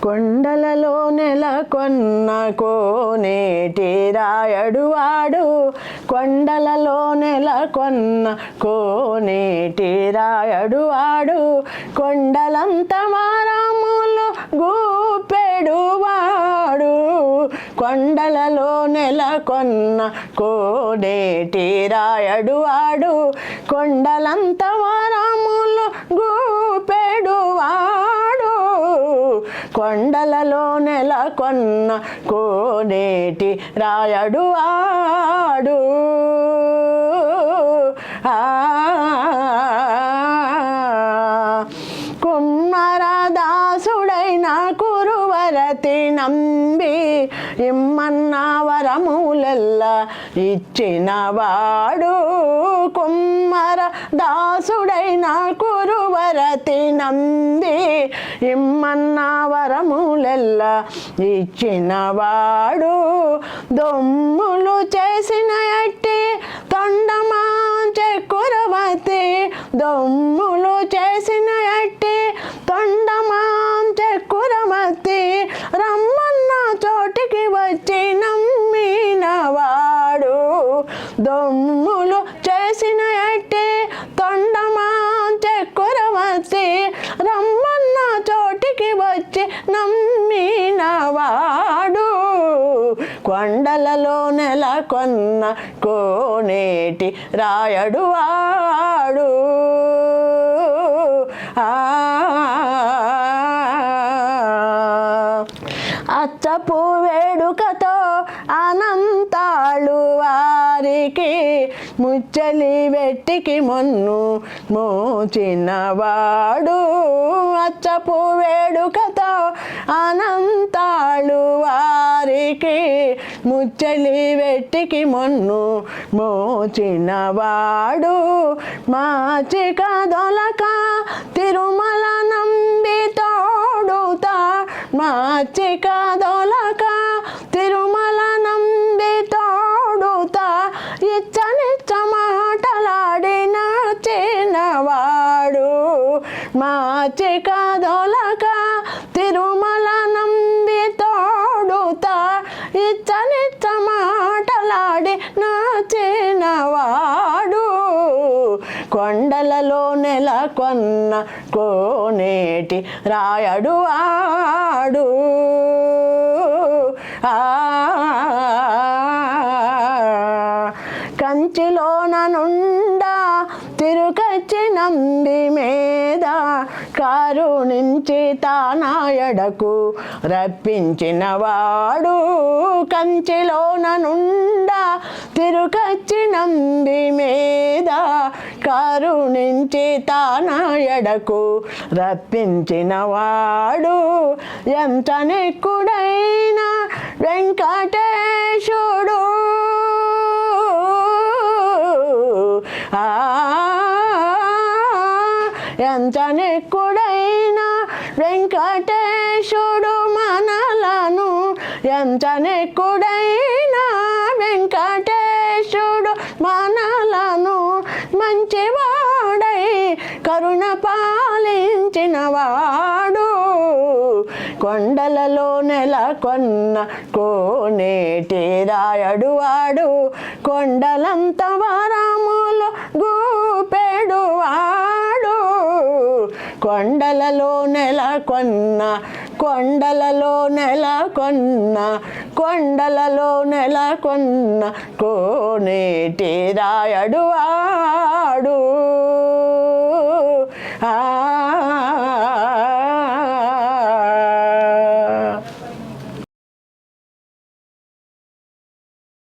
కొండలలో నెలకొన్న కోనేటి రాయడు వాడు, కొండలలో నెలకొన్న కోనేటి రాయడు వాడు, కొండలంత వారములు గూపెడు వాడు, కొండలలో నెలకొన్న కోనేటి రాయడు వాడు, కొండలంత వారములు గూపెడు వాడు, కొండలలో నెలకొన్న కోనేటి రాయడు వాడు. కుమ్మరదాసుడైన కురువరతి నంబి ఇమ్మన్న వరములెల్ల ఇచ్చినవాడు, కుమ్మరదాసుడైన కురువరతి నంబి ఇమ్మన్న వరములెల్ల ఇచ్చినవాడు, దొమ్ములు చేసిన ఎట్టి తొండమాంచె కురువతి, దొమ్ములు చేసిన ఎట్టి తొండమాంచె కురువతి, రమ్మన్న చోటికి వచ్చి నమ్మినవాడు, దొమ్ములు చేసిన ఎట్టి తొండమాంచె కురువతి, రమ్మన్న చోటికి వచ్చి నమ్మినవాడు, కొండలలో నెలకొన్న కోనేటి రాయడు వాడు. అచ్చపు వేడుకతో అనంతాళు వారికి ముచ్చలి వెట్టికి మొన్ను మోచినవాడు, అచ్చపు వేడుకతో అనంతాళు వారికి ముచ్చలి వెట్టికి మొన్ను మోచినవాడు, మాచిక దొలక తిరుమల నంబి తోడుతా, మాచిక దొలక తిరుమల నంబి తోడుతా, ఇచ్చనిచ్చ మాటలాడి నచ్చినవాడు, మాచిక దొలక తిరుమల నంబి తోడుతా, ఇచ్చనిచ్చ మాటలాడి నచ్చినవాడు, కొండలలో నెలకొన్న కోనేటి రాయడు వాడు. కంచిలోన నుండా తిరుకచ్చి నంబి మీద కరుణించి తానాయడకు రప్పించినవాడు, కంచిలోన నుండా తిరుకచ్చి నంబి మీద కరుణించి తానాయడకు రప్పించినవాడు, ఎంత నెక్కుడైన వెంకటేశుడు, ఎంత నెక్కుడైన వెంకటేశుడు మనలను, ఎంత నెక్కుడైన వెంకటేశుడు మనలను, మంచివాడై కరుణ పాలించినవాడు, కొండలలో నెలకొన్న కోనేటి రాయడు వాడు, కొండలంత వరములు గూపెడు వాడు, కొండలలో నెలకొన్న, కొండలలో నెలకొన్న, కొండలలో నెలకొన్న కోనేటి రాయడు వాడు.